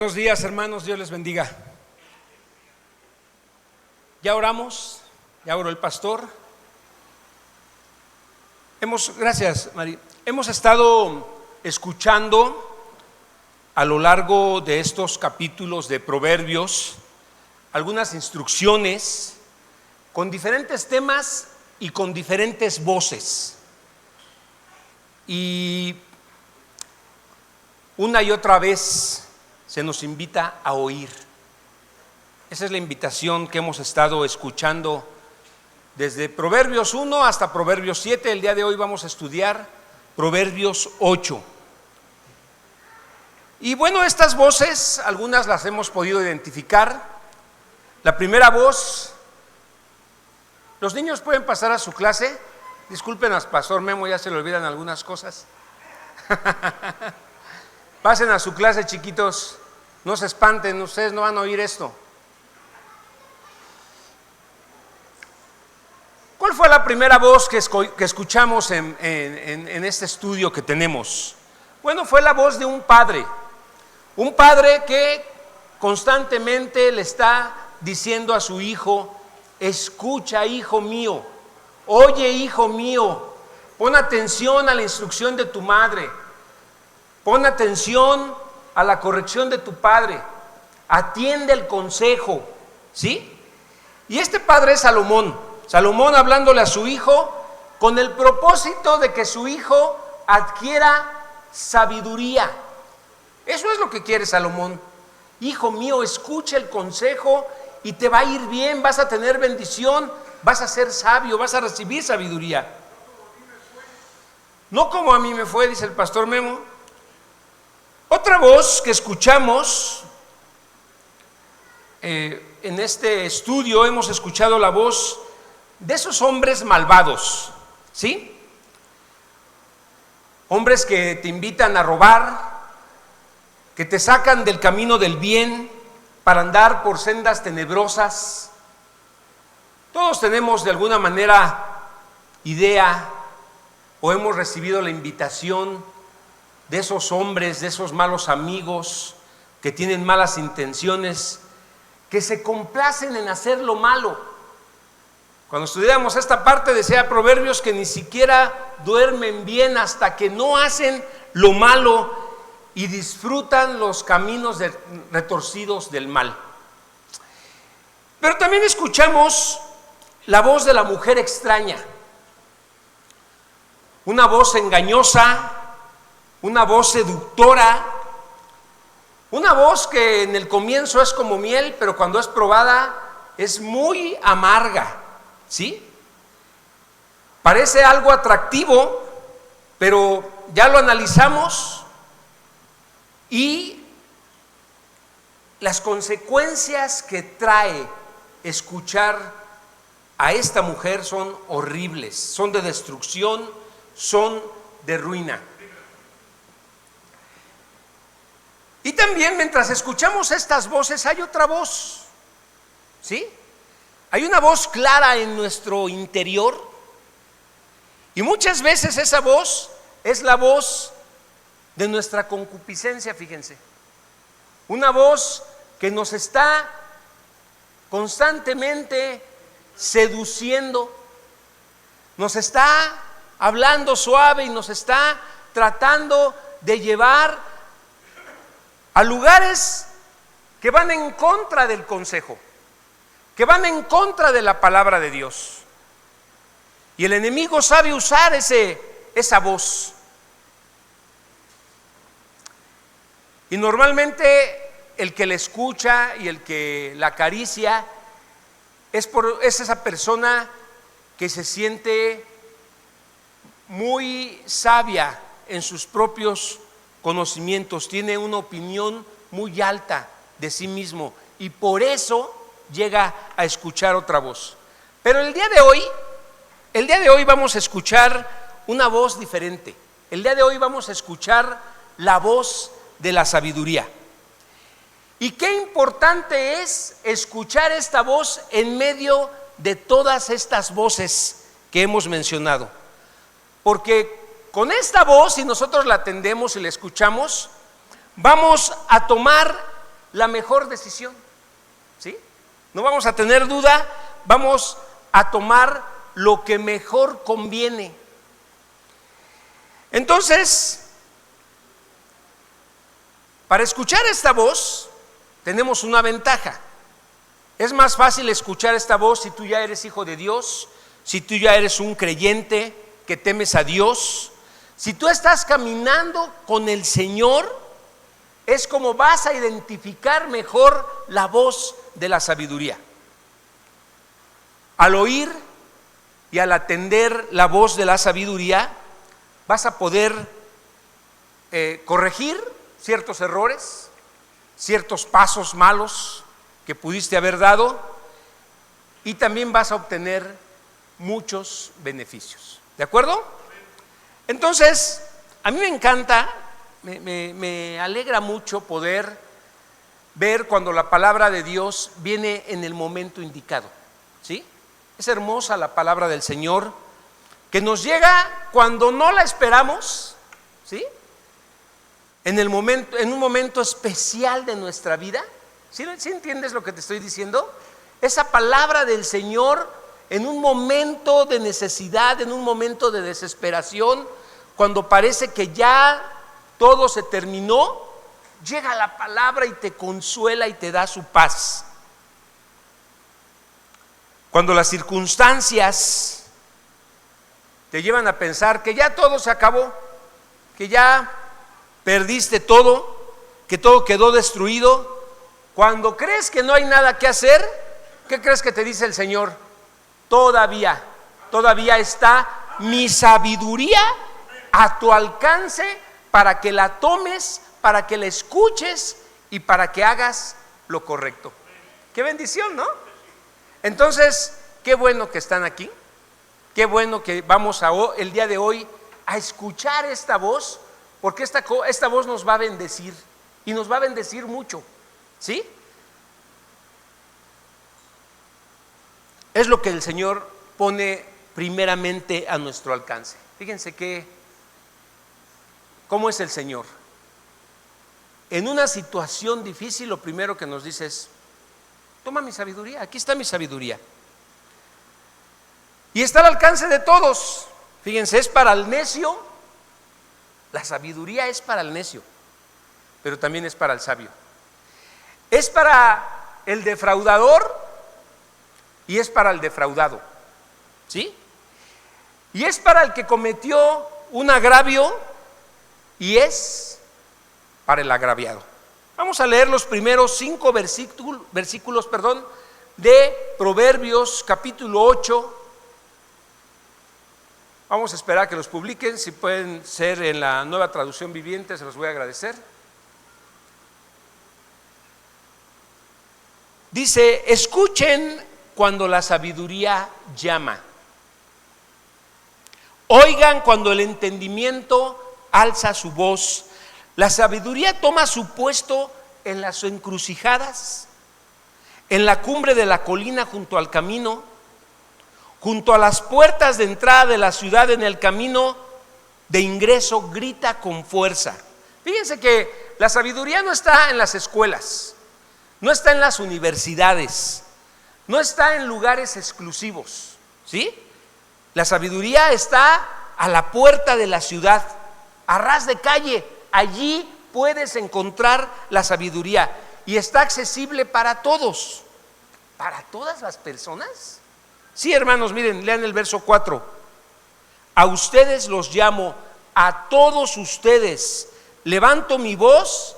Buenos días, hermanos, Dios les bendiga. Ya oramos, ya oró el pastor. Gracias, Mari. Hemos estado escuchando a lo largo de estos capítulos de Proverbios algunas instrucciones con diferentes temas y con diferentes voces. Y una y otra vez se nos invita a oír. Esa es la invitación que hemos estado escuchando desde Proverbios 1 hasta Proverbios 7. El día de hoy vamos a estudiar Proverbios 8. Y bueno, estas voces, algunas las hemos podido identificar. La primera voz, ¿los niños pueden pasar a su clase? Disculpen al pastor Memo, ya se le olvidan algunas cosas. Pasen a su clase, chiquitos. No se espanten, ustedes no van a oír esto. ¿Cuál fue la primera voz que escuchamos en este estudio que tenemos? Bueno, fue la voz de un padre que constantemente le está diciendo a su hijo: escucha, hijo mío, oye, hijo mío, pon atención a la instrucción de tu madre, pon atención a la corrección de tu padre, atiende el consejo, ¿sí? Y este padre es Salomón hablándole a su hijo con el propósito de que su hijo adquiera sabiduría. Eso es lo que quiere Salomón. Hijo mío, escucha el consejo y te va a ir bien, vas a tener bendición, vas a ser sabio, vas a recibir sabiduría. No como a mí me fue, dice el pastor Memo. Otra voz que escuchamos en este estudio, hemos escuchado la voz de esos hombres malvados, ¿sí? Hombres que te invitan a robar, que te sacan del camino del bien para andar por sendas tenebrosas. Todos tenemos de alguna manera idea o hemos recibido la invitación de esos hombres, de esos malos amigos que tienen malas intenciones, que se complacen en hacer lo malo. Cuando estudiamos esta parte decía Proverbios que ni siquiera duermen bien hasta que no hacen lo malo y disfrutan los caminos retorcidos del mal. Pero también escuchamos la voz de la mujer extraña, una voz engañosa, una voz seductora, una voz que en el comienzo es como miel, pero cuando es probada es muy amarga, ¿sí? Parece algo atractivo, pero ya lo analizamos y las consecuencias que trae escuchar a esta mujer son horribles, son de destrucción, son de ruina. Y también mientras escuchamos estas voces hay otra voz, ¿sí? Hay una voz clara en nuestro interior y muchas veces esa voz es la voz de nuestra concupiscencia, fíjense. Una voz que nos está constantemente seduciendo, nos está hablando suave y nos está tratando de llevar a lugares que van en contra del consejo, que van en contra de la palabra de Dios. Y el enemigo sabe usar esa voz. Y normalmente el que la escucha y el que la acaricia es esa persona que se siente muy sabia en sus propios conocimientos, tiene una opinión muy alta de sí mismo y por eso llega a escuchar otra voz. Pero el día de hoy vamos a escuchar una voz diferente. El día de hoy vamos a escuchar la voz de la sabiduría. Y qué importante es escuchar esta voz en medio de todas estas voces que hemos mencionado. Porque con esta voz, si nosotros la atendemos y la escuchamos, vamos a tomar la mejor decisión, ¿sí? No vamos a tener duda, vamos a tomar lo que mejor conviene. Entonces, para escuchar esta voz, tenemos una ventaja. Es más fácil escuchar esta voz si tú ya eres hijo de Dios, si tú ya eres un creyente que temes a Dios, si tú estás caminando con el Señor, es como vas a identificar mejor la voz de la sabiduría. Al oír y al atender la voz de la sabiduría, vas a poder corregir ciertos errores, ciertos pasos malos que pudiste haber dado, y también vas a obtener muchos beneficios. ¿De acuerdo? Entonces, a mí me encanta, me alegra mucho poder ver cuando la palabra de Dios viene en el momento indicado, ¿sí? Es hermosa la palabra del Señor, que nos llega cuando no la esperamos, ¿sí? En un momento especial de nuestra vida. ¿Sí entiendes lo que te estoy diciendo? Esa palabra del Señor en un momento de necesidad, en un momento de desesperación, cuando parece que ya todo se terminó, llega la palabra y te consuela y te da su paz. Cuando las circunstancias te llevan a pensar que ya todo se acabó, que ya perdiste todo, que todo quedó destruido, cuando crees que no hay nada que hacer, ¿qué crees que te dice el Señor? Todavía está mi sabiduría a tu alcance para que la tomes, para que la escuches y para que hagas lo correcto. Qué bendición, ¿no? Entonces, qué bueno que están aquí, qué bueno que vamos el día de hoy a escuchar esta voz, porque esta voz nos va a bendecir y nos va a bendecir mucho, ¿sí? Es lo que el Señor pone primeramente a nuestro alcance. Fíjense cómo es el Señor. En una situación difícil, lo primero que nos dice es: toma mi sabiduría, aquí está mi sabiduría. Y está al alcance de todos. Fíjense, es para el necio. La sabiduría es para el necio, pero también es para el sabio. Es para el defraudador y es para el defraudado, ¿sí? Y es para el que cometió un agravio y es para el agraviado. Vamos a leer los primeros 5 versículos de Proverbios capítulo 8. Vamos a esperar a que los publiquen, si pueden ser en la Nueva Traducción Viviente, se los voy a agradecer. Dice: escuchen cuando la sabiduría llama, oigan cuando el entendimiento alza su voz. La sabiduría toma su puesto en las encrucijadas, en la cumbre de la colina junto al camino, junto a las puertas de entrada de la ciudad, en el camino de ingreso, grita con fuerza. Fíjense que la sabiduría no está en las escuelas, no está en las universidades, no está en lugares exclusivos, ¿sí? La sabiduría está a la puerta de la ciudad, a ras de calle. Allí puedes encontrar la sabiduría y está accesible para todos, para todas las personas. Sí, hermanos, miren, lean el verso 4. A ustedes los llamo, a todos ustedes levanto mi voz,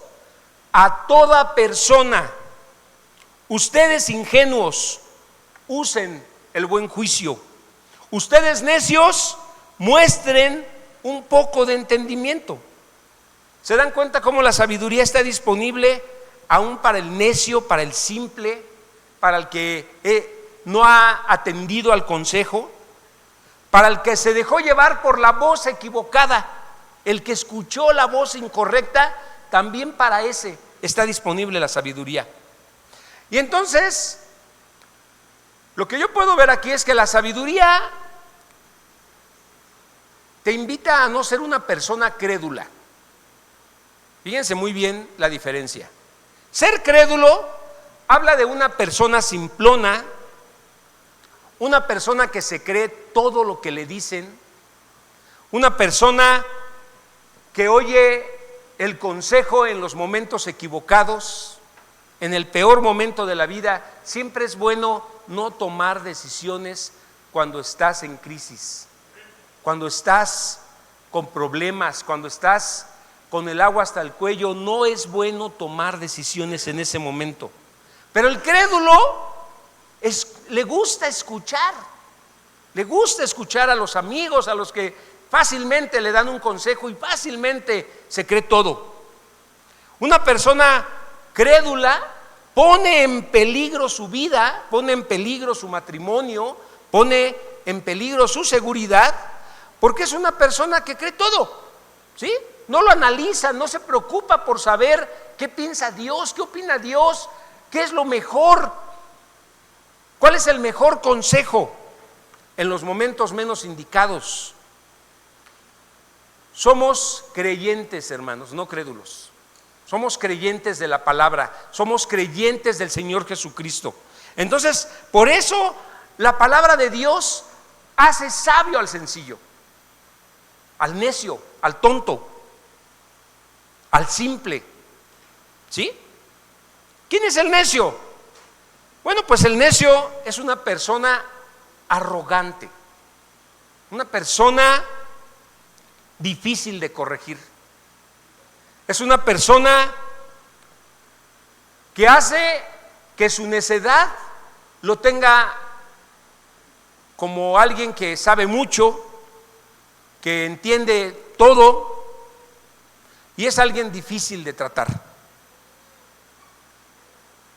a toda persona. Ustedes ingenuos, usen el buen juicio. Ustedes necios, muestren un poco de entendimiento. ¿Se dan cuenta cómo la sabiduría está disponible aún para el necio, para el simple, para el que no ha atendido al consejo, para el que se dejó llevar por la voz equivocada, el que escuchó la voz incorrecta? También para ese está disponible la sabiduría. Y entonces, lo que yo puedo ver aquí es que la sabiduría te invita a no ser una persona crédula. Fíjense muy bien la diferencia. Ser crédulo habla de una persona simplona, una persona que se cree todo lo que le dicen, una persona que oye el consejo en los momentos equivocados, en el peor momento de la vida. Siempre es bueno no tomar decisiones cuando estás en crisis, cuando estás con problemas, cuando estás con el agua hasta el cuello. No es bueno tomar decisiones en ese momento. Pero el crédulo le gusta escuchar a los amigos, a los que fácilmente le dan un consejo y fácilmente se cree todo. Una persona crédula pone en peligro su vida, pone en peligro su matrimonio, pone en peligro su seguridad, porque es una persona que cree todo, ¿sí? No lo analiza, no se preocupa por saber qué piensa Dios, qué opina Dios, qué es lo mejor, cuál es el mejor consejo en los momentos menos indicados. Somos creyentes, hermanos, no crédulos. Somos creyentes de la palabra, somos creyentes del Señor Jesucristo. Entonces, por eso la palabra de Dios hace sabio al sencillo, al necio, al tonto, al simple. ¿Sí? ¿Quién es el necio? Bueno, pues el necio es una persona arrogante, una persona difícil de corregir. Es una persona que hace que su necedad lo tenga como alguien que sabe mucho, que entiende todo, y es alguien difícil de tratar.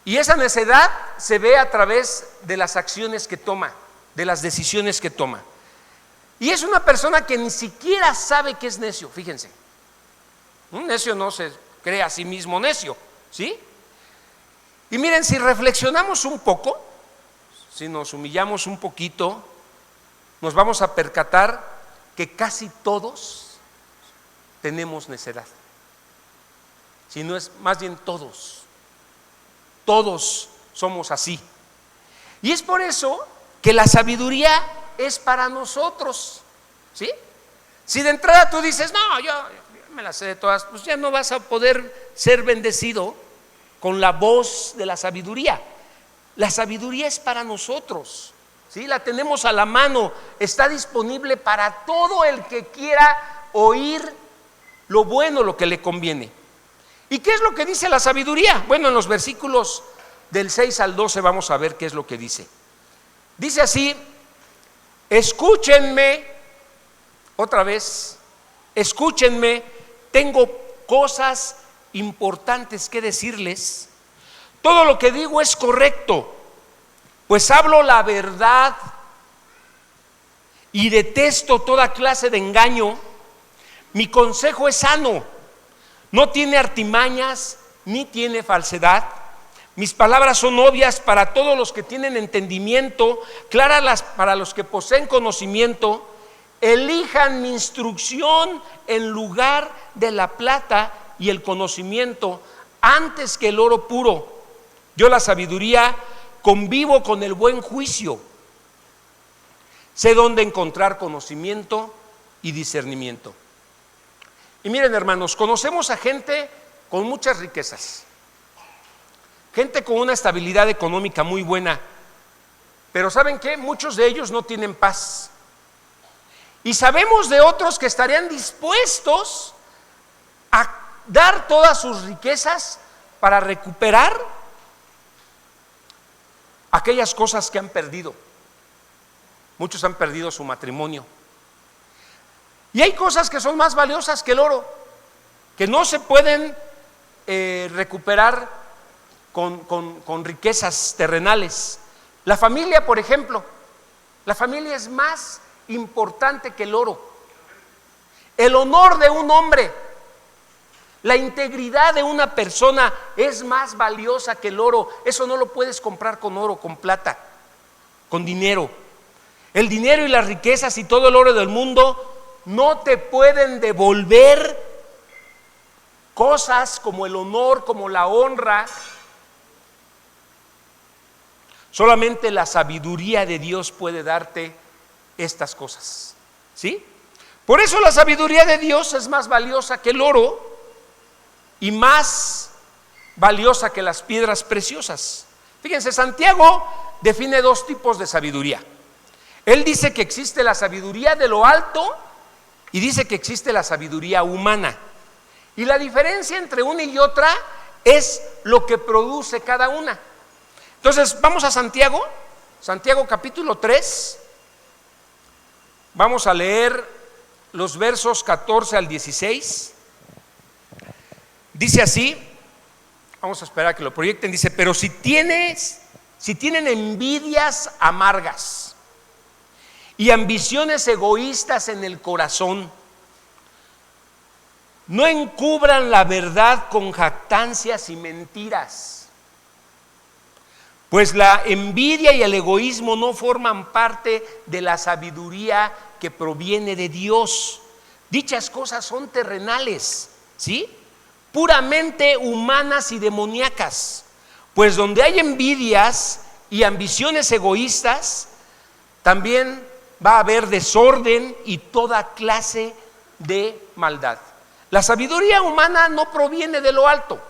Y esa necedad se ve a través de las acciones que toma, de las decisiones que toma. Y es una persona que ni siquiera sabe que es necio, fíjense. Un necio no se cree a sí mismo necio, ¿sí? Y miren, si reflexionamos un poco, si nos humillamos un poquito, nos vamos a percatar que casi todos tenemos necedad. Si no es, más bien todos somos así. Y es por eso que la sabiduría es para nosotros, ¿sí? Si de entrada tú dices, no, yo me las sé de todas, pues ya no vas a poder ser bendecido con la voz de la sabiduría. La sabiduría es para nosotros, ¿sí? La tenemos a la mano, está disponible para todo el que quiera oír lo bueno, lo que le conviene. ¿Y qué es lo que dice la sabiduría? Bueno, en los versículos del 6 al 12 vamos a ver qué es lo que dice. Dice así: escúchenme, otra vez, escúchenme, tengo cosas importantes que decirles. Todo lo que digo es correcto, pues hablo la verdad y detesto toda clase de engaño. Mi consejo es sano, no tiene artimañas ni tiene falsedad. Mis palabras son obvias para todos los que tienen entendimiento, claras para los que poseen conocimiento. Elijan mi instrucción en lugar de la plata y el conocimiento antes que el oro puro. Yo, la sabiduría, convivo con el buen juicio. Sé dónde encontrar conocimiento y discernimiento. Y miren, hermanos, conocemos a gente con muchas riquezas, gente con una estabilidad económica muy buena, pero ¿saben qué? Muchos de ellos no tienen paz. Y sabemos de otros que estarían dispuestos a dar todas sus riquezas para recuperar aquellas cosas que han perdido. Muchos han perdido su matrimonio. Y hay cosas que son más valiosas que el oro, que no se pueden recuperar con riquezas terrenales. La familia, por ejemplo, la familia es más importante que el oro. El honor de un hombre, la integridad de una persona es más valiosa que el oro. Eso no lo puedes comprar con oro, con plata, con dinero. El dinero y las riquezas y todo el oro del mundo no te pueden devolver cosas como el honor, como la honra. Solamente la sabiduría de Dios puede darte estas cosas, ¿sí? Por eso la sabiduría de Dios es más valiosa que el oro y más valiosa que las piedras preciosas. Fíjense, Santiago define dos tipos de sabiduría. Él dice que existe la sabiduría de lo alto y dice que existe la sabiduría humana. Y la diferencia entre una y otra es lo que produce cada una. Entonces, vamos a Santiago capítulo 3. Vamos a leer los versos 14 al 16. Dice así, vamos a esperar a que lo proyecten. Dice: pero si tienen envidias amargas y ambiciones egoístas en el corazón, no encubran la verdad con jactancias y mentiras, pues la envidia y el egoísmo no forman parte de la sabiduría que proviene de Dios. Dichas cosas son terrenales, ¿sí? Puramente humanas y demoníacas. Pues donde hay envidias y ambiciones egoístas, también va a haber desorden y toda clase de maldad. La sabiduría humana no proviene de lo alto,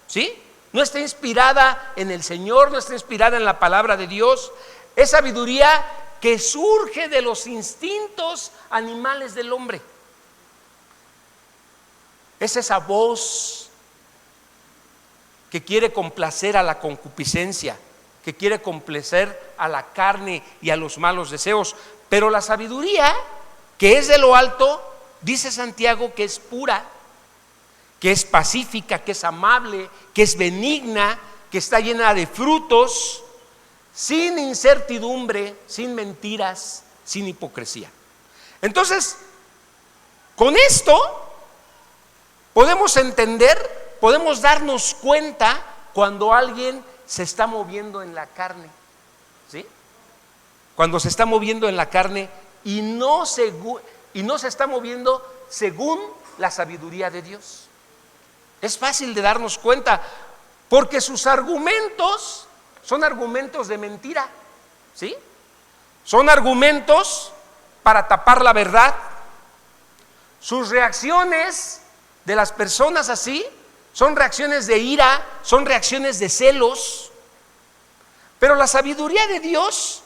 ¿sí? No está inspirada en el Señor, no está inspirada en la palabra de Dios. Es sabiduría que surge de los instintos animales del hombre. Es esa voz que quiere complacer a la concupiscencia, que quiere complacer a la carne y a los malos deseos. Pero la sabiduría que es de lo alto, dice Santiago, que es pura, que es pacífica, que es amable, que es benigna, que está llena de frutos, sin incertidumbre, sin mentiras, sin hipocresía. Entonces, con esto podemos entender, podemos darnos cuenta cuando alguien se está moviendo en la carne, ¿sí? Cuando se está moviendo en la carne y no se está moviendo según la sabiduría de Dios. Es fácil de darnos cuenta porque sus argumentos son argumentos de mentira, ¿sí? Son argumentos para tapar la verdad. Sus reacciones de las personas así son reacciones de ira, son reacciones de celos. Pero la sabiduría de Dios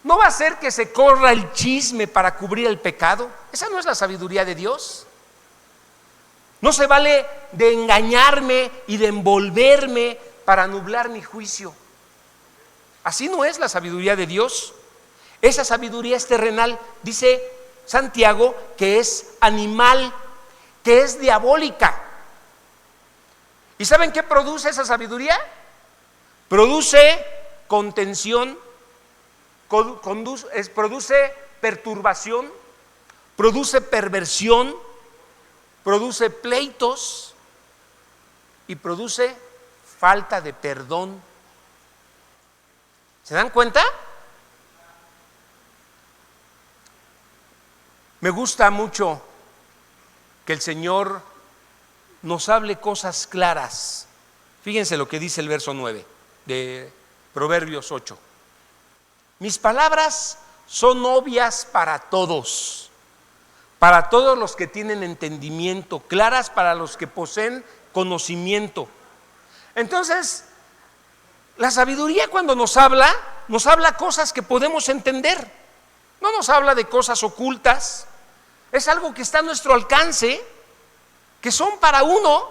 no va a hacer que se corra el chisme para cubrir el pecado. Esa no es la sabiduría de Dios. No se vale de engañarme y de envolverme para nublar mi juicio. Así no es la sabiduría de Dios. Esa sabiduría es terrenal. Dice Santiago que es animal, que es diabólica. ¿Y saben qué produce esa sabiduría? Produce contención, produce perturbación, produce perversión, produce pleitos y produce falta de perdón. ¿Se dan cuenta? Me gusta mucho que el Señor nos hable cosas claras. Fíjense lo que dice el verso 9 de Proverbios 8. Mis palabras son obvias para todos los que tienen entendimiento, claras para los que poseen conocimiento. Entonces, la sabiduría cuando nos habla cosas que podemos entender. No nos habla de cosas ocultas. Es algo que está a nuestro alcance, que son para uno,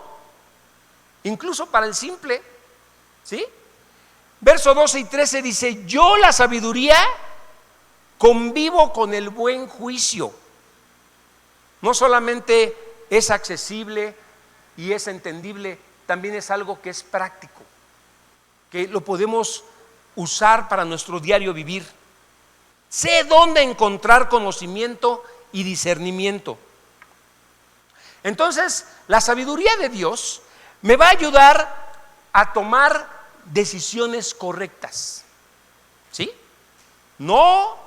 incluso para el simple, ¿sí? Verso 12 y 13 dice: yo, la sabiduría, convivo con el buen juicio. No solamente es accesible y es entendible, también es algo que es práctico, que lo podemos usar para nuestro diario vivir. Sé dónde encontrar conocimiento y discernimiento. Entonces, la sabiduría de Dios me va a ayudar a tomar decisiones correctas, ¿sí? No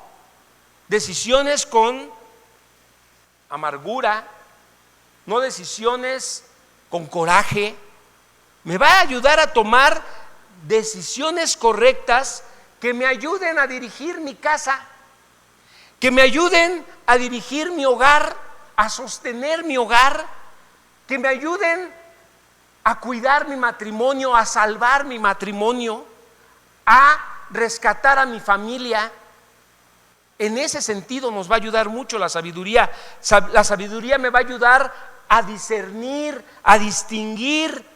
decisiones con amargura, no decisiones con coraje, me va a ayudar a tomar decisiones correctas que me ayuden a dirigir mi casa, que me ayuden a dirigir mi hogar, a sostener mi hogar, que me ayuden a cuidar mi matrimonio, a salvar mi matrimonio, a rescatar a mi familia. En ese sentido nos va a ayudar mucho la sabiduría. La sabiduría me va a ayudar a discernir, a distinguir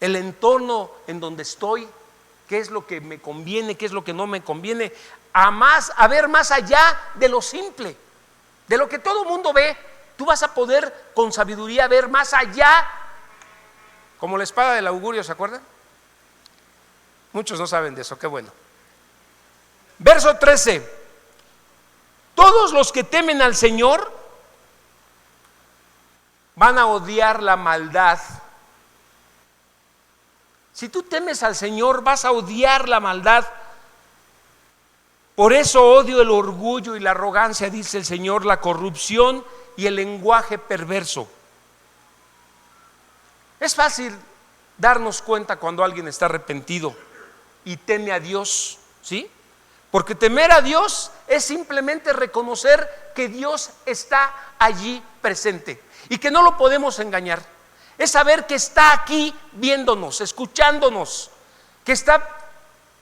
el entorno en donde estoy, qué es lo que me conviene, qué es lo que no me conviene, a ver más allá de lo simple, de lo que todo mundo ve. Tú vas a poder con sabiduría ver más allá, como la espada del augurio, ¿se acuerdan? Muchos no saben de eso, qué bueno. Verso 13: todos los que temen al Señor van a odiar la maldad. Si tú temes al Señor, vas a odiar la maldad. Por eso odio el orgullo y la arrogancia, dice el Señor, la corrupción y el lenguaje perverso. Es fácil darnos cuenta cuando alguien está arrepentido y teme a Dios, ¿sí? Porque temer a Dios es simplemente reconocer que Dios está allí presente y que no lo podemos engañar. Es saber que está aquí viéndonos, escuchándonos, que está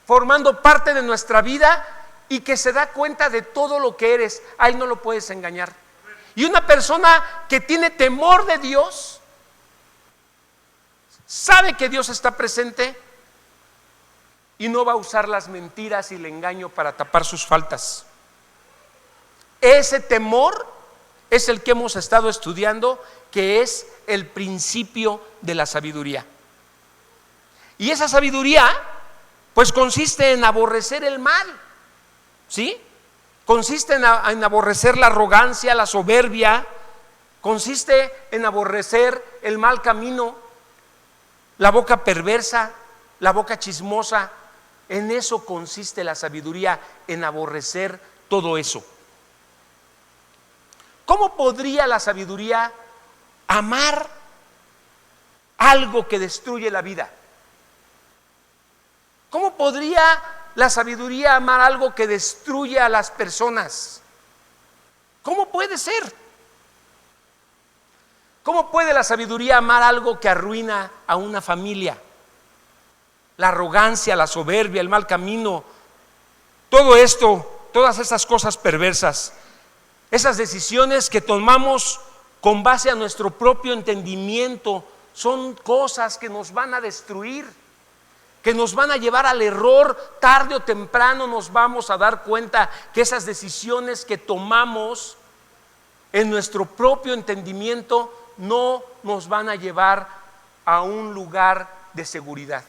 formando parte de nuestra vida y que se da cuenta de todo lo que eres. A Él no lo puedes engañar. Y una persona que tiene temor de Dios sabe que Dios está presente y no va a usar las mentiras y el engaño para tapar sus faltas. Ese temor es el que hemos estado estudiando, que es el principio de la sabiduría. Y esa sabiduría pues consiste en aborrecer el mal, ¿sí? Consiste en aborrecer la arrogancia, la soberbia, consiste en aborrecer el mal camino, la boca perversa, la boca chismosa. En eso consiste la sabiduría, en aborrecer todo eso. ¿Cómo podría la sabiduría amar algo que destruye la vida? ¿Cómo podría la sabiduría amar algo que destruye a las personas? ¿Cómo puede ser? ¿Cómo puede la sabiduría amar algo que arruina a una familia? La arrogancia, la soberbia, el mal camino, todo esto, todas esas cosas perversas, esas decisiones que tomamos con base a nuestro propio entendimiento, son cosas que nos van a destruir, que nos van a llevar al error. Tarde o temprano nos vamos a dar cuenta que esas decisiones que tomamos en nuestro propio entendimiento no nos van a llevar a un lugar de seguridad.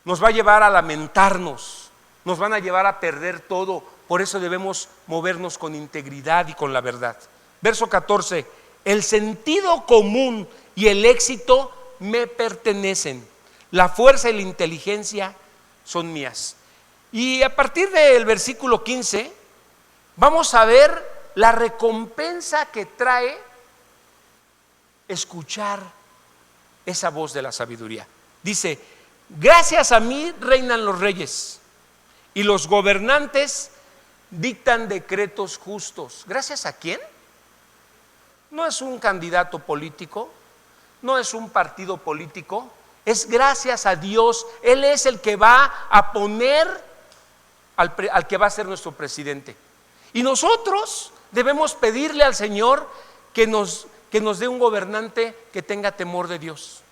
Nos va a llevar a lamentarnos, nos van a llevar a perder todo. Por eso debemos movernos con integridad y con la verdad. Verso 14: el sentido común y el éxito me pertenecen, la fuerza y la inteligencia son mías. Y a partir del versículo 15 vamos a ver la recompensa que trae escuchar esa voz de la sabiduría. Dice: gracias a mí reinan los reyes y los gobernantes dictan decretos justos. ¿Gracias a quién? No es un candidato político, no es un partido político, es gracias a Dios. Él es el que va a poner al que va a ser nuestro presidente. Y nosotros debemos pedirle al Señor que nos dé un gobernante que tenga temor de Dios,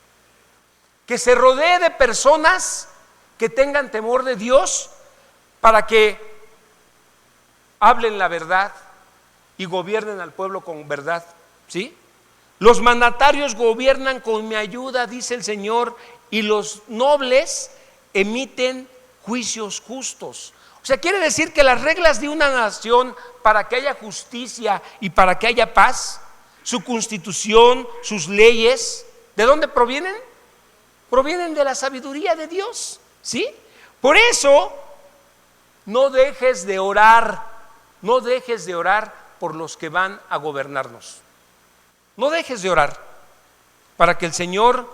que se rodee de personas que tengan temor de Dios, para que hablen la verdad y gobiernen al pueblo con verdad, ¿sí? Los mandatarios gobiernan con mi ayuda, dice el Señor, y los nobles emiten juicios justos. O sea, quiere decir que las reglas de una nación, para que haya justicia y para que haya paz, su constitución, sus leyes, ¿de dónde provienen? Provienen de la sabiduría de Dios, ¿sí? Por eso, no dejes de orar por los que van a gobernarnos. No dejes de orar para que el Señor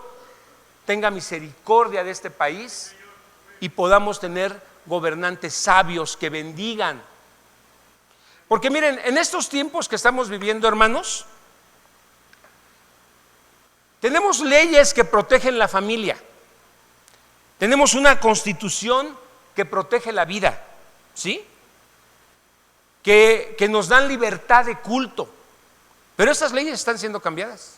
tenga misericordia de este país y podamos tener gobernantes sabios que bendigan. Porque miren, en estos tiempos que estamos viviendo, hermanos, tenemos leyes que protegen la familia. Tenemos una constitución que protege la vida, ¿sí? Que nos dan libertad de culto. Pero esas leyes están siendo cambiadas.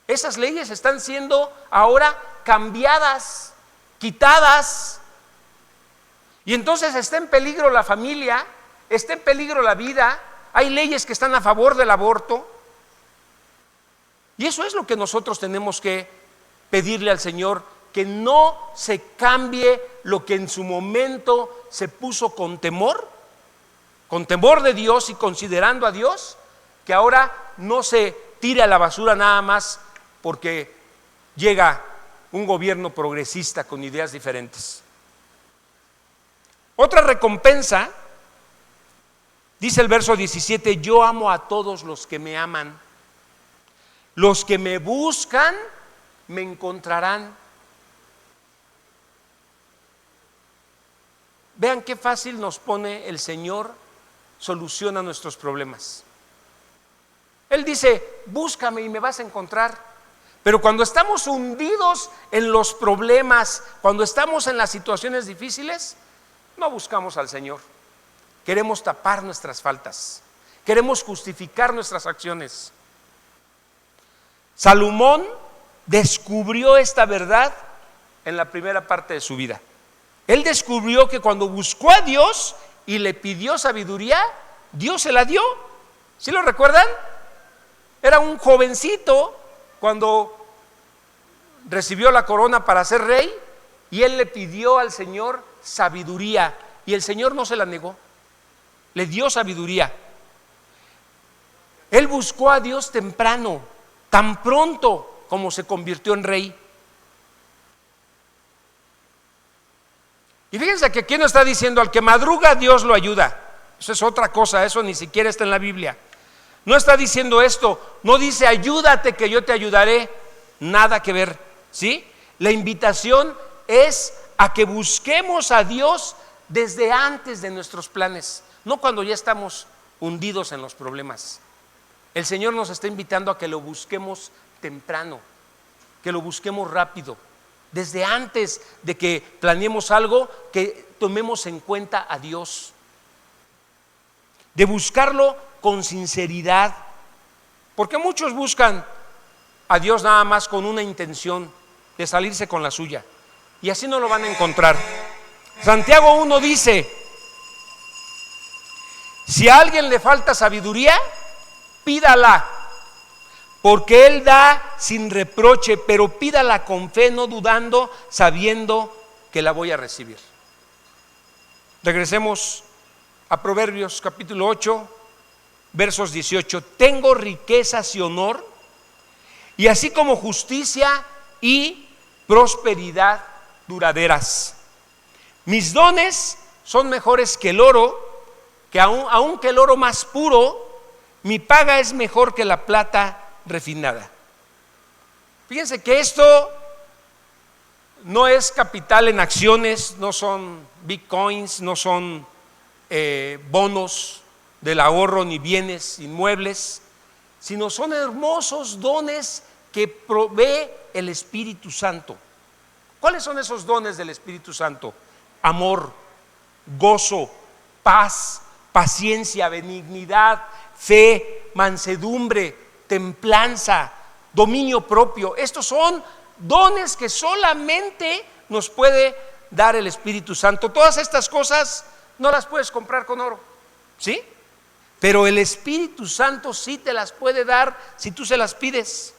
Esas leyes están siendo ahora cambiadas, quitadas. Y entonces está en peligro la familia, está en peligro la vida. Hay leyes que están a favor del aborto. Y eso es lo que nosotros tenemos que pedirle al Señor, que no se cambie lo que en su momento se puso con temor de Dios y considerando a Dios, que ahora no se tire a la basura nada más porque llega un gobierno progresista con ideas diferentes. Otra recompensa, dice el verso 17: yo amo a todos los que me aman. Los que me buscan me encontrarán. Vean qué fácil nos pone el Señor solución a nuestros problemas. Él dice: búscame y me vas a encontrar. Pero cuando estamos hundidos en los problemas, cuando estamos en las situaciones difíciles, no buscamos al Señor. Queremos tapar nuestras faltas, queremos justificar nuestras acciones. Salomón descubrió esta verdad en la primera parte de su vida. Él descubrió que cuando buscó a Dios y le pidió sabiduría, Dios se la dio. ¿Sí lo recuerdan? Era un jovencito cuando recibió la corona para ser rey, y él le pidió al Señor sabiduría, y el Señor no se la negó, le dio sabiduría. Él buscó a Dios temprano, tan pronto como se convirtió en rey. Y fíjense que aquí no está diciendo: al que madruga Dios lo ayuda. Eso es otra cosa, eso ni siquiera está en la Biblia. No está diciendo esto, no dice: ayúdate que yo te ayudaré. Nada que ver, ¿sí? La invitación es a que busquemos a Dios desde antes de nuestros planes, no cuando ya estamos hundidos en los problemas. El Señor nos está invitando a que lo busquemos temprano, que lo busquemos rápido, desde antes de que planeemos algo, que tomemos en cuenta a Dios, de buscarlo con sinceridad, porque muchos buscan a Dios nada más con una intención de salirse con la suya, y así no lo van a encontrar. Santiago 1 dice: si a alguien le falta sabiduría, pídala, porque Él da sin reproche, pero pídala con fe, no dudando, sabiendo que la voy a recibir. Regresemos a Proverbios capítulo 8, versos 18. Tengo riquezas y honor, y así como justicia y prosperidad duraderas. Mis dones son mejores que el oro, que aunque el oro más puro, mi paga es mejor que la plata refinada. Fíjense que esto no es capital en acciones, no son bitcoins, no son bonos del ahorro ni bienes inmuebles, sino son hermosos dones que provee el Espíritu Santo. ¿Cuáles son esos dones del Espíritu Santo? Amor, gozo, paz, paciencia, benignidad, fe, mansedumbre, templanza, dominio propio. Estos son dones que solamente nos puede dar el Espíritu Santo. Todas estas cosas no las puedes comprar con oro, ¿sí? Pero el Espíritu Santo sí te las puede dar si tú se las pides.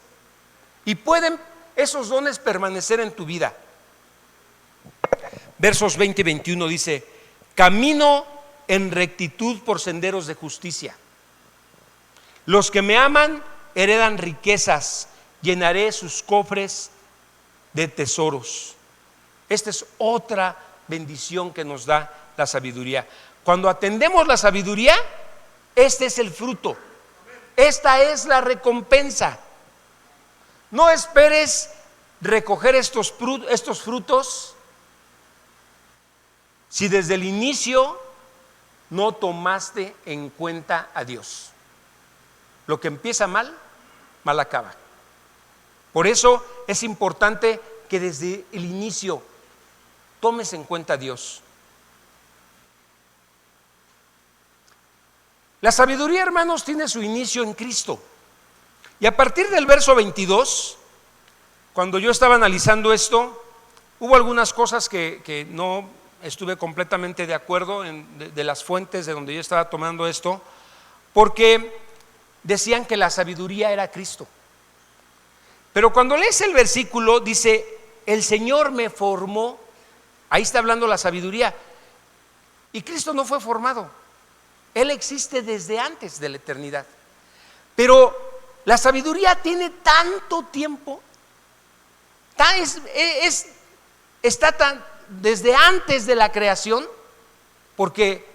Y pueden esos dones permanecer en tu vida. Versos 20 y 21 dice: camino en rectitud por senderos de justicia. Los que me aman heredan riquezas, llenaré sus cofres de tesoros. Esta es otra bendición que nos da la sabiduría. Cuando atendemos la sabiduría, Este es el fruto. Esta es la recompensa. No esperes recoger estos frutos si desde el inicio no tomaste en cuenta a Dios. Lo que empieza mal, mal acaba. Por eso es importante que desde el inicio tomes en cuenta a Dios. La sabiduría, hermanos, tiene su inicio en Cristo. Y a partir del verso 22, cuando yo estaba analizando esto, hubo algunas cosas que no estuve completamente de acuerdo de las fuentes de donde yo estaba tomando esto, porque decían que la sabiduría era Cristo. Pero cuando lees el versículo, dice, el Señor me formó. Ahí está hablando la sabiduría. Y Cristo no fue formado. Él existe desde antes de la eternidad. Pero la sabiduría tiene tanto tiempo, está tan desde antes de la creación, porque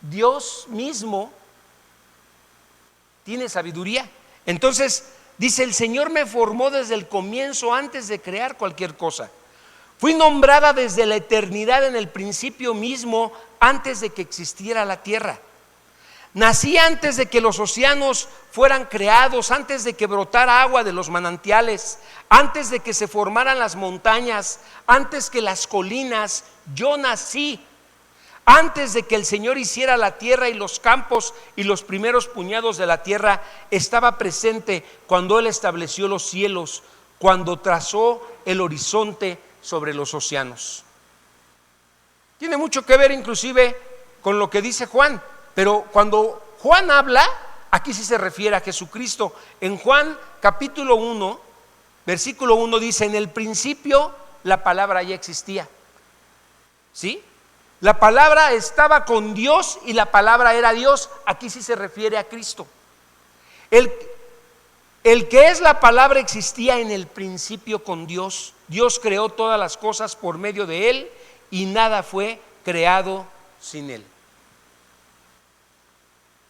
Dios mismo tiene sabiduría. Entonces dice, el Señor me formó desde el comienzo, antes de crear cualquier cosa. Fui nombrada desde la eternidad, en el principio mismo, antes de que existiera la tierra. Nací antes de que los océanos fueran creados, antes de que brotara agua de los manantiales, antes de que se formaran las montañas, antes que las colinas. Yo nací antes de que el Señor hiciera la tierra y los campos y los primeros puñados de la tierra. Estaba presente cuando Él estableció los cielos, cuando trazó el horizonte sobre los océanos. Tiene mucho que ver inclusive con lo que dice Juan. Pero cuando Juan habla, aquí sí se refiere a Jesucristo. En Juan capítulo 1, versículo 1 dice, en el principio la palabra ya existía. ¿Sí? La palabra estaba con Dios y la palabra era Dios. Aquí sí se refiere a Cristo. El que es la palabra existía en el principio con Dios. Dios creó todas las cosas por medio de Él y nada fue creado sin Él.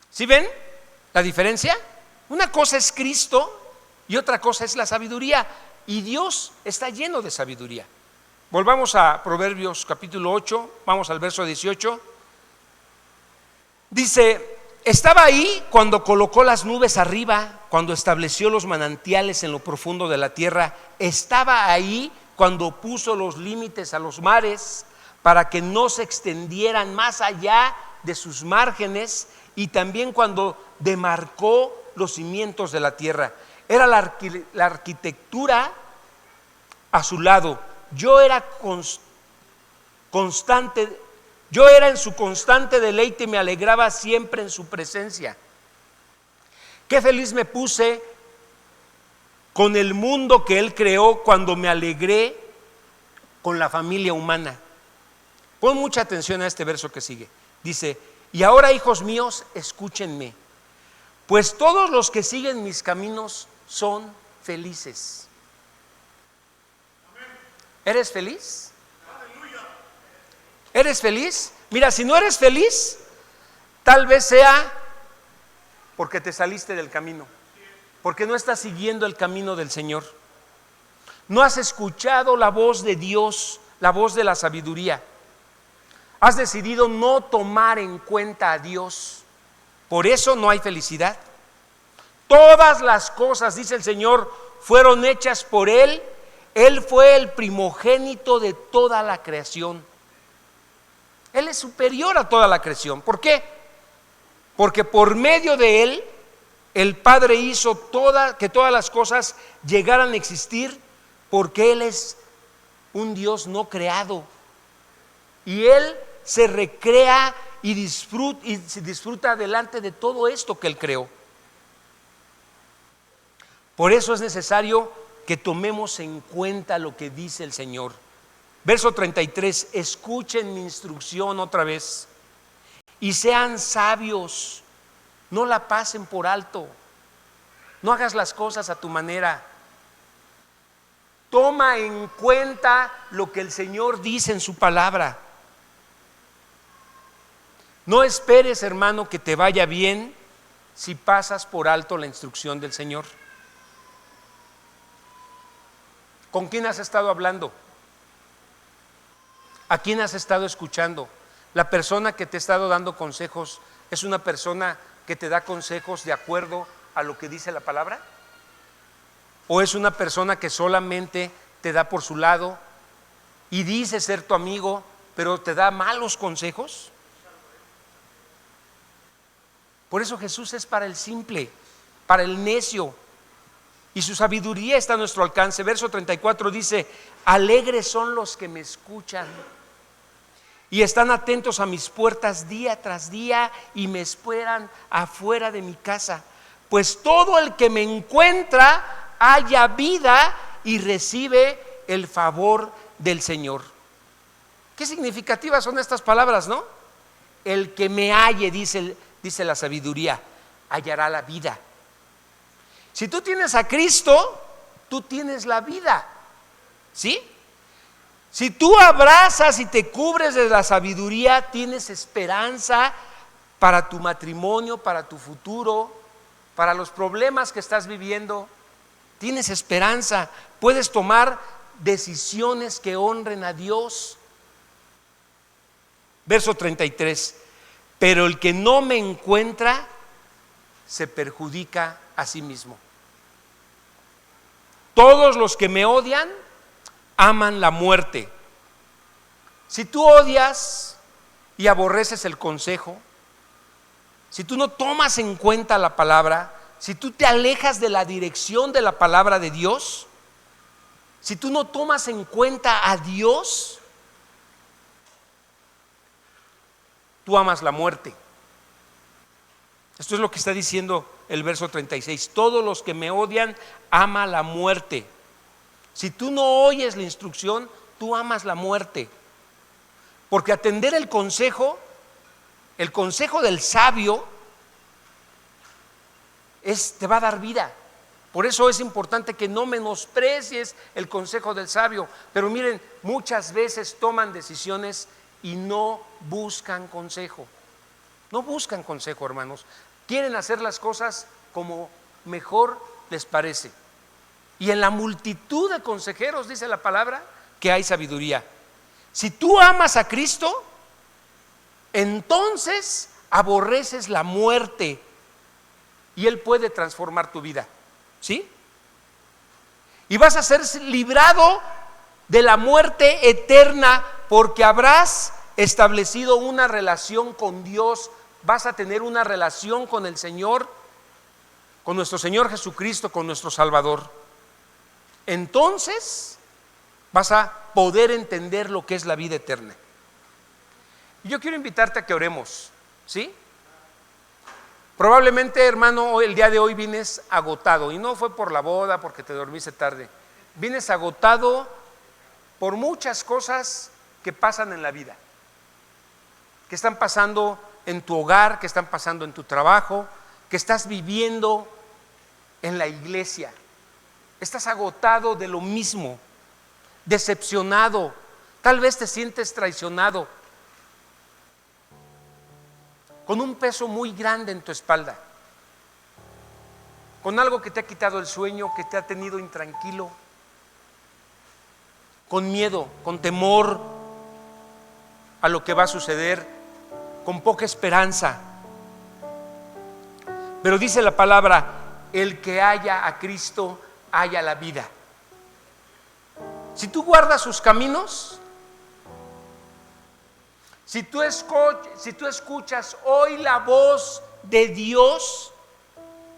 ¿Sí ven la diferencia? Una cosa es Cristo y otra cosa es la sabiduría. Y Dios está lleno de sabiduría. Volvamos a Proverbios capítulo 8, vamos al verso 18. Dice, estaba ahí cuando colocó las nubes arriba, cuando estableció los manantiales en lo profundo de la tierra. Estaba ahí cuando puso los límites a los mares para que no se extendieran más allá de sus márgenes, y también cuando demarcó los cimientos de la tierra. Era la arquitectura a su lado. Yo era constante, yo era en su constante deleite y me alegraba siempre en su presencia. Qué feliz me puse con el mundo que Él creó cuando me alegré con la familia humana. Pon mucha atención a este verso que sigue. Dice, y ahora, hijos míos, escúchenme, pues todos los que siguen mis caminos son felices. ¿Eres feliz? ¿Eres feliz? Mira, si no eres feliz, tal vez sea porque te saliste del camino, porque no estás siguiendo el camino del Señor. No has escuchado la voz de Dios, la voz de la sabiduría. Has decidido no tomar en cuenta a Dios. Por eso no hay felicidad. Todas las cosas, dice el Señor, fueron hechas por Él. Él fue el primogénito de toda la creación. Él es superior a toda la creación. ¿Por qué? Porque por medio de Él, el Padre hizo que todas las cosas llegaran a existir, porque Él es un Dios no creado. Y Él se recrea y disfruta delante de todo esto que Él creó. Por eso es necesario que tomemos en cuenta lo que dice el Señor. Verso 33, escuchen mi instrucción otra vez y sean sabios, no la pasen por alto, no hagas las cosas a tu manera. Toma en cuenta lo que el Señor dice en su palabra. No esperes, hermano, que te vaya bien si pasas por alto la instrucción del Señor. ¿Con quién has estado hablando? ¿A quién has estado escuchando? ¿La persona que te ha estado dando consejos es una persona que te da consejos de acuerdo a lo que dice la palabra? ¿O es una persona que solamente te da por su lado y dice ser tu amigo, pero te da malos consejos? Por eso Jesús es para el simple, para el necio, y su sabiduría está a nuestro alcance. Verso 34 dice: alegres son los que me escuchan y están atentos a mis puertas día tras día y me esperan afuera de mi casa, pues todo el que me encuentra halla vida y recibe el favor del Señor. Qué significativas son estas palabras, ¿no? El que me halle, dice la sabiduría, hallará la vida. Si tú tienes a Cristo, tú tienes la vida, ¿sí? Si tú abrazas y te cubres de la sabiduría, tienes esperanza para tu matrimonio, para tu futuro, para los problemas que estás viviendo. Tienes esperanza, puedes tomar decisiones que honren a Dios. Verso 33: pero el que no me encuentra se perjudica a sí mismo. Todos los que me odian aman la muerte. Si tú odias y aborreces el consejo, si tú no tomas en cuenta la palabra, si tú te alejas de la dirección de la palabra de Dios, si tú no tomas en cuenta a Dios, tú amas la muerte. Esto es lo que está diciendo el verso 36. Todos los que me odian aman la muerte. Si tú no oyes la instrucción, tú amas la muerte. Porque atender el consejo del sabio, te va a dar vida. Por eso es importante que no menosprecies el consejo del sabio. Pero miren, muchas veces toman decisiones y no buscan consejo. No buscan consejo, hermanos. Quieren hacer las cosas como mejor les parece. Y en la multitud de consejeros, dice la palabra, que hay sabiduría. Si tú amas a Cristo, entonces aborreces la muerte y Él puede transformar tu vida, ¿sí? Y vas a ser librado de la muerte eterna porque habrás establecido una relación con Dios. Vas a tener una relación con el Señor, con nuestro Señor Jesucristo, con nuestro Salvador. Entonces vas a poder entender lo que es la vida eterna. Y yo quiero invitarte a que oremos, ¿sí? Probablemente, hermano, el día de hoy vienes agotado, y no fue por la boda, porque te dormiste tarde. Vienes agotado por muchas cosas que pasan en la vida, que están pasando en tu hogar, que están pasando en tu trabajo, que estás viviendo en la iglesia. Estás agotado de lo mismo, decepcionado, tal vez te sientes traicionado, con un peso muy grande en tu espalda, con algo que te ha quitado el sueño, que te ha tenido intranquilo, con miedo, con temor a lo que va a suceder, con poca esperanza. Pero dice la palabra: el que haya a Cristo haya la vida. Si tú guardas sus caminos, si tú escuchas hoy la voz de Dios,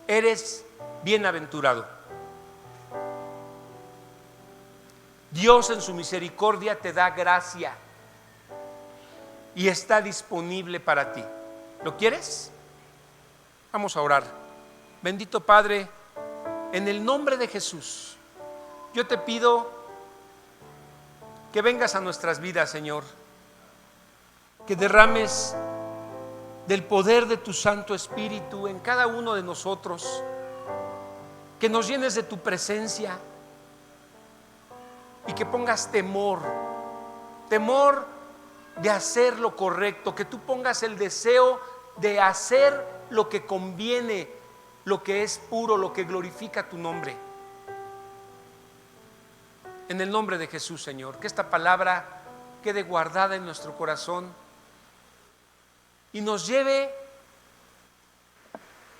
eres bienaventurado. Dios en su misericordia te da gracia y está disponible para ti. ¿Lo quieres? Vamos a orar. Bendito Padre, en el nombre de Jesús, yo te pido que vengas a nuestras vidas, Señor, que derrames del poder de tu Santo Espíritu en cada uno de nosotros, que nos llenes de tu presencia y que pongas temor de hacer lo correcto, que tú pongas el deseo de hacer lo que conviene, lo que es puro, lo que glorifica tu nombre. En el nombre de Jesús, Señor, que esta palabra quede guardada en nuestro corazón y nos lleve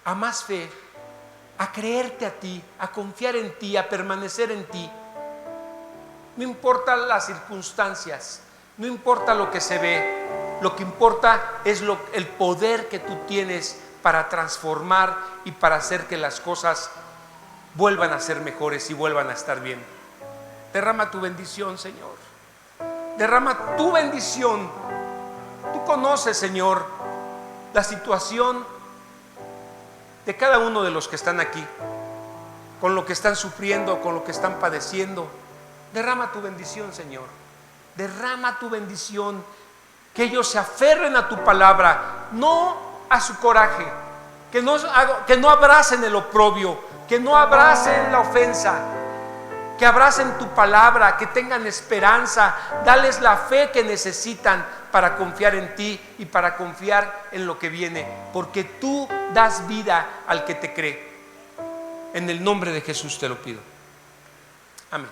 a más fe, a creerte a ti, a confiar en ti, a permanecer en ti. No importa las circunstancias, no importa lo que se ve, lo que importa es el poder que tú tienes para transformar y para hacer que las cosas vuelvan a ser mejores y vuelvan a estar bien. Derrama tu bendición, Señor. Derrama tu bendición. Tú conoces, Señor, la situación de cada uno de los que están aquí, con lo que están sufriendo, con lo que están padeciendo. Derrama tu bendición, Señor. Derrama tu bendición. Que ellos se aferren a tu palabra, no a su coraje. Que no abracen el oprobio, que no abracen la ofensa, que abracen tu palabra, que tengan esperanza. Dales la fe que necesitan para confiar en ti y para confiar en lo que viene, porque tú das vida al que te cree. En el nombre de Jesús te lo pido. Amén.